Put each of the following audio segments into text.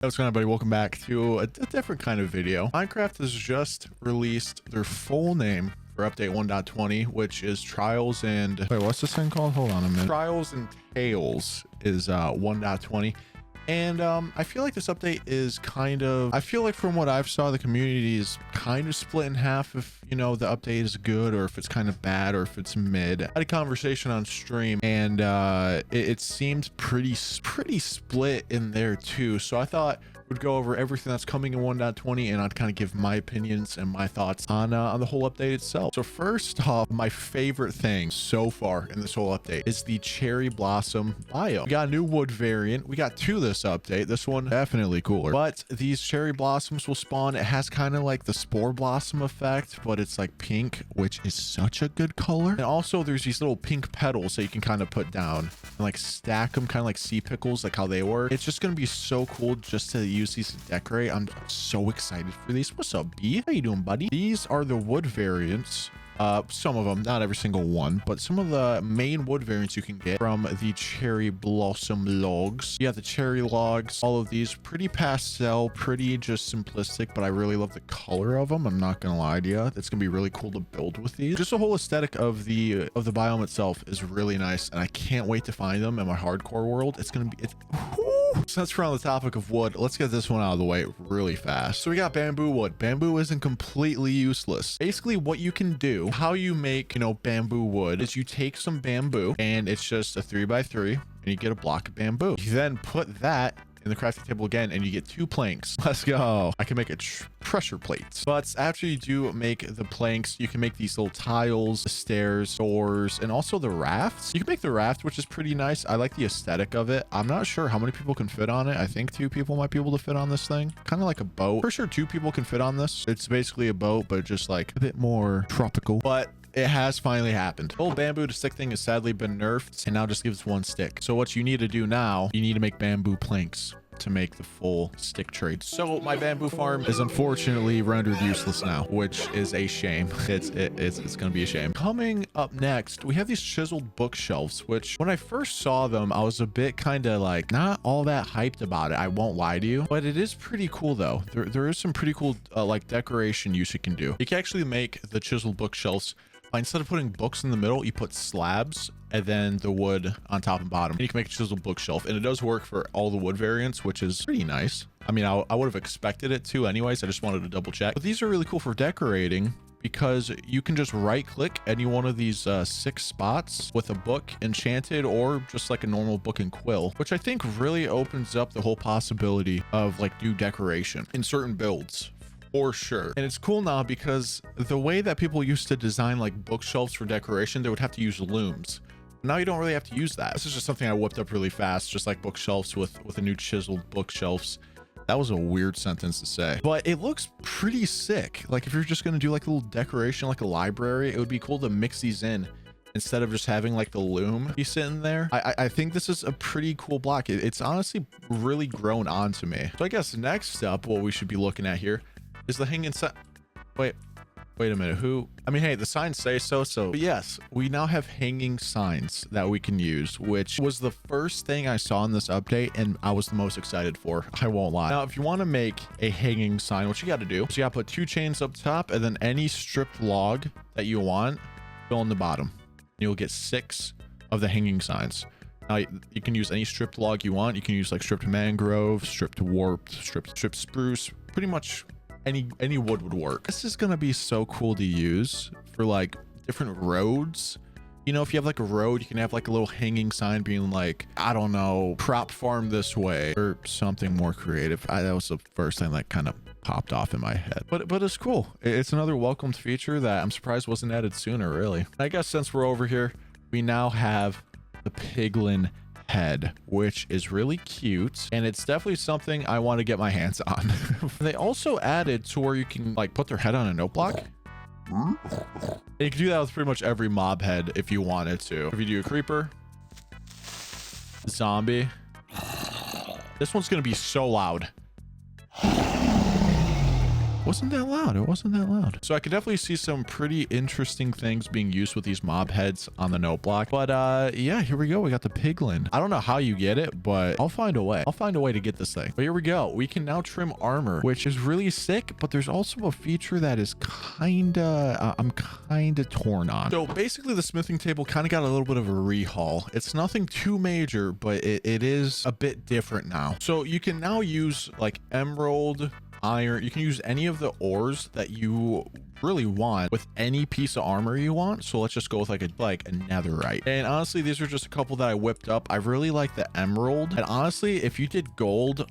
What's going on, everybody? Welcome back to a different kind of video. Minecraft has just released their full name for update 1.20, which is Trials and... Wait, what's this thing called? Hold on a minute. Trials and Tales is 1.20. And I feel like this update is kind of... I feel like from what I've saw, the community is kind of split in half if, you know, the update is good or if it's kind of bad or if it's mid. I had a conversation on stream and it seems pretty split in there too. So I thought we'd go over everything that's coming in 1.20 and I'd kind of give my opinions and my thoughts on the whole update itself. So first off, my favorite thing so far in this whole update is the cherry blossom biome. We got a new wood variant. We got two this update. This one definitely cooler, but these cherry blossoms will spawn. It has kind of like the spore blossom effect, but it's like pink, which is such a good color. And also there's these little pink petals that you can kind of put down and like stack them, kind of like sea pickles, like how they work. It's just gonna be so cool just to use these to decorate. I'm so excited for these. What's up, B? How you doing, buddy? These are the wood variants. Some of them, not every single one, but some of the main wood variants you can get from the cherry blossom logs. You have the cherry logs. All of these pretty pastel, pretty just simplistic, but I really love the color of them. I'm not gonna lie to you. It's gonna be really cool to build with these. Just the whole aesthetic of the biome itself is really nice, and I can't wait to find them in my hardcore world. It's gonna be Since we're on the topic of wood, let's get this one out of the way really fast. So we got bamboo wood. Bamboo isn't completely useless. Basically what you can do, how you make, you know, bamboo wood is you take some bamboo and it's just a 3x3 and you get a block of bamboo. You then put that in the crafting table again and you get 2 planks. Let's go. I can make a pressure plates. But after you do make the planks, you can make these little tiles, the stairs, doors, and also the rafts. You can make the raft, which is pretty nice. I like the aesthetic of it. I'm not sure how many people can fit on it. I think 2 people might be able to fit on this thing. Kind of like a boat. For sure 2 people can fit on this. It's basically a boat, but just like a bit more tropical. But it has finally happened. The old bamboo to stick thing has sadly been nerfed and now just gives 1 stick. So what you need to do now, you need to make bamboo planks to make the full stick trade. So my bamboo farm is unfortunately rendered useless now, which is a shame. It's gonna be a shame. Coming up next, we have these chiseled bookshelves, which when I first saw them, I was a bit kind of like not all that hyped about it. I won't lie to you, but it is pretty cool though. There is some pretty cool like decoration use you can do. You can actually make the chiseled bookshelves. Instead of putting books in the middle, you put slabs and then the wood on top and bottom. And you can make a chiseled bookshelf. And it does work for all the wood variants, which is pretty nice. I mean, I would have expected it to anyways. I just wanted to double check. But these are really cool for decorating because you can just right click any one of these 6 spots with a book enchanted or just like a normal book and quill, which I think really opens up the whole possibility of like new decoration in certain builds. For sure. And it's cool now because the way that people used to design like bookshelves for decoration, they would have to use looms. Now you don't really have to use that. This is just something I whipped up really fast, just like bookshelves with a new chiseled bookshelves. That was a weird sentence to say, but it looks pretty sick. Like if you're just going to do like a little decoration, like a library, it would be cool to mix these in instead of just having like the loom be sitting there. I think this is a pretty cool block. It's honestly really grown on to me. So I guess next up, what we should be looking at here is the hanging sign. Wait a minute. I mean, hey, the signs say so. But yes, we now have hanging signs that we can use, which was the first thing I saw in this update and I was the most excited for. I won't lie. Now, if you want to make a hanging sign, what you got to do is you got to put 2 chains up top and then any stripped log that you want, fill in the bottom. You'll get 6 of the hanging signs. Now, you can use any stripped log you want. You can use like stripped mangrove, stripped warped, stripped spruce, pretty much any wood would work. This is gonna be so cool to use for like different roads. You know, if you have like a road, you can have like a little hanging sign being like, I don't know, prop farm this way or something more creative. That was the first thing that kind of popped off in my head, but it's cool. It's another welcomed feature that I'm surprised wasn't added sooner, really. I guess since we're over here, we now have the piglin head, which is really cute, and it's definitely something I want to get my hands on. They also added to where you can like put their head on a note block. And you can do that with pretty much every mob head if you wanted to. If you do a creeper, zombie, this one's gonna be so loud. wasn't that loud. It wasn't that loud. So I could definitely see some pretty interesting things being used with these mob heads on the note block. But yeah, here we go. We got the piglin. I don't know how you get it, but I'll find a way. I'll find a way to get this thing. But here we go. We can now trim armor, which is really sick, but there's also a feature that is kinda, I'm kinda torn on. So basically the smithing table kind of got a little bit of a rehaul. It's nothing too major, but it is a bit different now. So you can now use like emerald, iron. You can use any of the ores that you really want with any piece of armor you want. So let's just go with like a netherite. And honestly, these are just a couple that I whipped up. I really like the emerald. And honestly, if you did gold,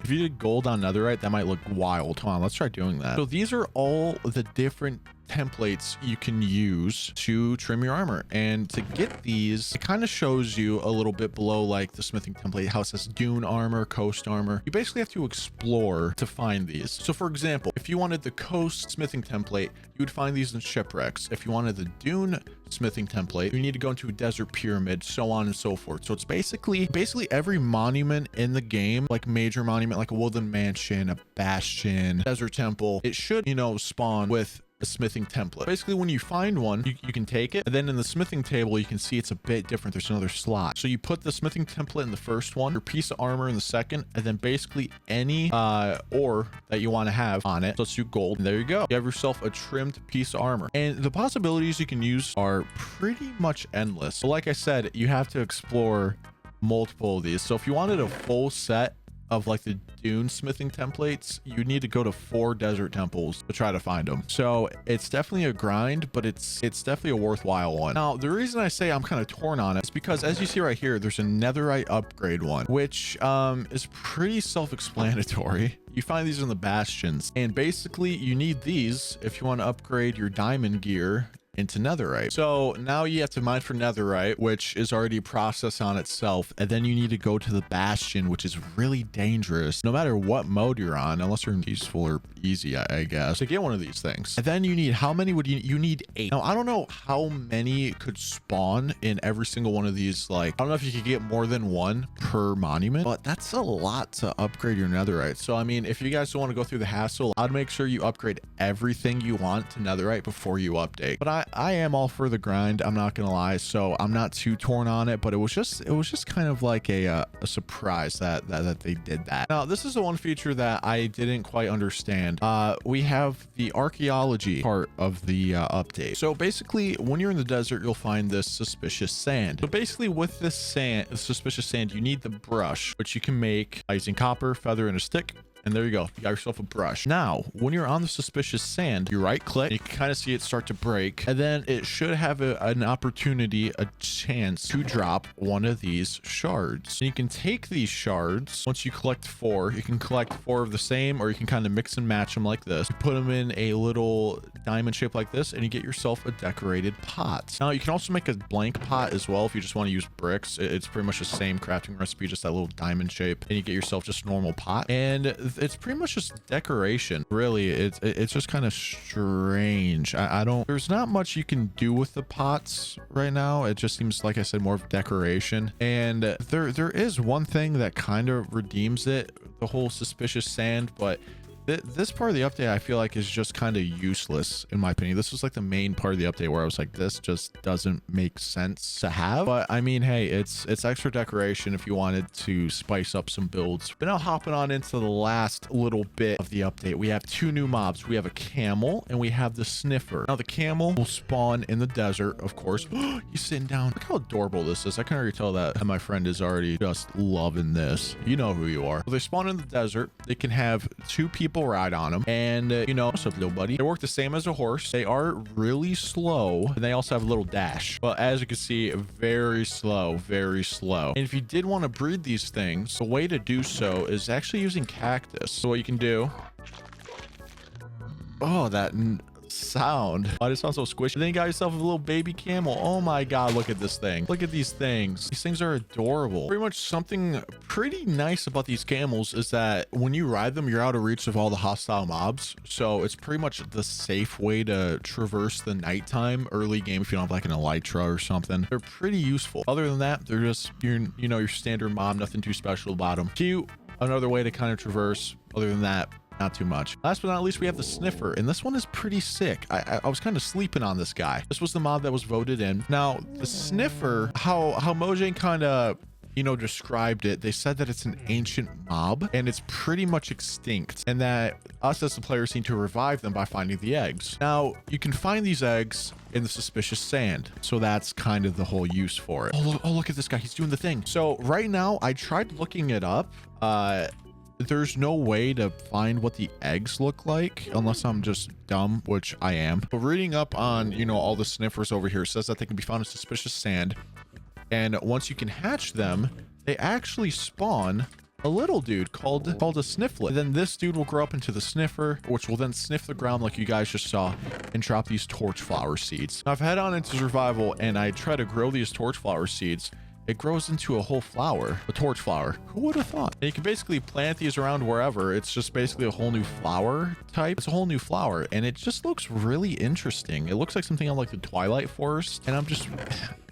if you did gold on netherite, that might look wild. Come on, let's try doing that. So these are all the different templates you can use to trim your armor. And to get these, it kind of shows you a little bit below like the smithing template, how it says dune armor, coast armor. You basically have to explore to find these. So for example, if you wanted the coast smithing template, you would find these in shipwrecks. If you wanted the dune smithing template, you need to go into a desert pyramid, so on and so forth. So it's basically every monument in the game, like major monument, like a woodland mansion, a bastion, desert temple, it should, you know, spawn with a smithing template. Basically, when you find one, you can take it, and then in the smithing table, you can see it's a bit different. There's another slot. So you put the smithing template in the first one, your piece of armor in the second, and then basically any ore that you want to have on it. So let's do gold. And there you go. You have yourself a trimmed piece of armor. And the possibilities you can use are pretty much endless. So like I said, you have to explore multiple of these. So if you wanted a full set of like the dune smithing templates, you need to go to 4 desert temples to try to find them. So it's definitely a grind, but it's definitely a worthwhile one. Now, the reason I say I'm kind of torn on it is because as you see right here, there's a netherite upgrade one, which is pretty self-explanatory. You find these in the bastions, and basically you need these if you want to upgrade your diamond gear into netherite. So now you have to mine for netherite, which is already a process on itself, and then you need to go to the bastion, which is really dangerous no matter what mode you're on, unless you're in peaceful or easy, I guess, to get one of these things. And then you need, how many would you need 8. Now I don't know how many could spawn in every single one of these. Like, I don't know if you could get more than 1 per monument, but that's a lot to upgrade your netherite. So I mean, if you guys don't want to go through the hassle, I'd make sure you upgrade everything you want to netherite before you update. But I am all for the grind, I'm not gonna lie, so I'm not too torn on it, but it was just kind of like a surprise that they did that. Now this is the one feature that I didn't quite understand. We have the archaeology part of the update. So basically, when you're in the desert, you'll find this suspicious sand. So basically with this suspicious sand, you need the brush, which you can make by using copper, feather, and a stick. And there you go. You got yourself a brush. Now, when you're on the suspicious sand, you right click, you can kind of see it start to break. And then it should have an opportunity, a chance to drop one of these shards. And you can take these shards. Once you collect 4, you can collect 4 of the same, or you can kind of mix and match them like this. You put them in a little diamond shape like this, and you get yourself a decorated pot. Now, you can also make a blank pot as well if you just want to use bricks. It's pretty much the same crafting recipe, just that little diamond shape. And you get yourself just a normal pot. And it's pretty much just decoration, really. It's just kind of strange. I don't, there's not much you can do with the pots right now. It just seems, like I said, more of decoration. And there is one thing that kind of redeems it, the whole suspicious sand, but this part of the update I feel like is just kind of useless in my opinion. This was like the main part of the update where I was like, this just doesn't make sense to have. But I mean, hey, it's extra decoration if you wanted to spice up some builds. But now hopping on into the last little bit of the update, we have 2 new mobs. We have a camel and we have the sniffer. Now the camel will spawn in the desert, of course. He's sitting down. Look how adorable this is. I can already tell that my friend is already just loving this. You know who you are. Well, they spawn in the desert. They can have 2 people ride on them, and you know, what's up, little buddy? They work the same as a horse. They are really slow, and they also have a little dash. But as you can see, very slow, very slow. And if you did want to breed these things, the way to do so is actually using cactus. So what you can do, oh, that sound. Why does it sound so squishy? And then you got yourself a little baby camel. Oh my god, look at this thing. Look at these things. These things are adorable. Pretty much something pretty nice about these camels is that when you ride them, you're out of reach of all the hostile mobs. So it's pretty much the safe way to traverse the nighttime early game if you don't have like an elytra or something. They're pretty useful. Other than that, they're just your standard mob, nothing too special about them. Cute. Another way to kind of traverse. Other than that, not too much. Last but not least, we have the sniffer, and this one is pretty sick. I was kind of sleeping on this guy. This was the mob that was voted in. Now the sniffer, how Mojang kind of, you know, described it, they said that it's an ancient mob and it's pretty much extinct, and that us as the players need to revive them by finding the eggs. Now you can find these eggs in the suspicious sand, so that's kind of the whole use for it. Oh look at this guy, he's doing the thing. So right now I tried looking it up. There's no way to find what the eggs look like unless I'm just dumb, which I am. But reading up on, you know, all the sniffers over here says that they can be found in suspicious sand, and once you can hatch them, they actually spawn a little dude called a snifflet. And then this dude will grow up into the sniffer, which will then sniff the ground like you guys just saw and drop these torch flower seeds. Now I've head on into survival and I try to grow these torch flower seeds. It grows into a whole flower, a torch flower. Who would have thought? And you can basically plant these around wherever. It's just basically a whole new flower type. It's a whole new flower, and it just looks really interesting. It looks like something on like the Twilight Forest, and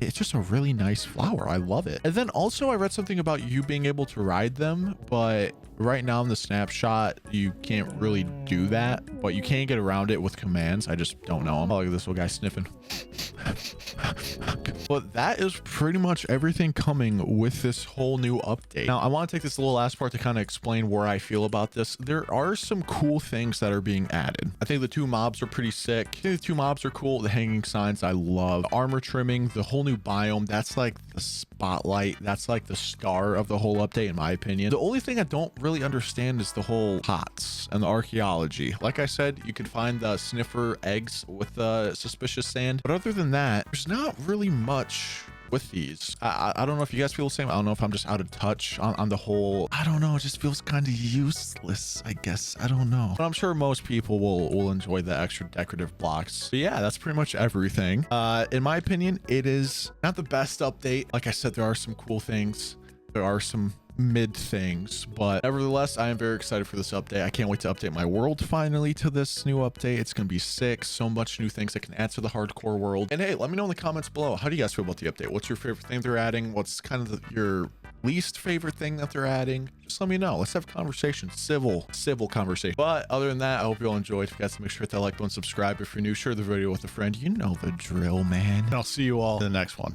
it's just a really nice flower. I love it. And then also I read something about you being able to ride them, but right now in the snapshot, you can't really do that, but you can get around it with commands. I just don't know. Oh, look at this little guy sniffing. But that is pretty much everything coming with this whole new update. Now I want to take this little last part to kind of explain where I feel about this. There are some cool things that are being added. I think the 2 mobs are pretty sick. I think the 2 mobs are cool. The hanging signs I love. The armor trimming, the whole new biome, that's like the spotlight. That's like the star of the whole update in my opinion. The only thing I don't really understand is the whole pots and the archaeology. Like I said, you can find the sniffer eggs with the suspicious sand, but other than that, there's not really much with these. I don't know if you guys feel the same. I don't know if I'm just out of touch on the whole, I don't know, it just feels kind of useless, I guess. I don't know, but I'm sure most people will enjoy the extra decorative blocks. But yeah, that's pretty much everything. In my opinion, it is not the best update. Like I said, there are some cool things, there are some mid things, but nevertheless I am very excited for this update. I can't wait to update my world finally to this new update. It's gonna be sick. So much new things that can add to the hardcore world. And hey, let me know in the comments below, how do you guys feel about the update? What's your favorite thing they're adding? What's kind of your least favorite thing that they're adding? Just let me know. Let's have a conversation, civil conversation. But other than that, I hope you all enjoyed. If you guys make sure to hit that like button, subscribe if you're new, share the video with a friend. You know the drill, man. And I'll see you all in the next one.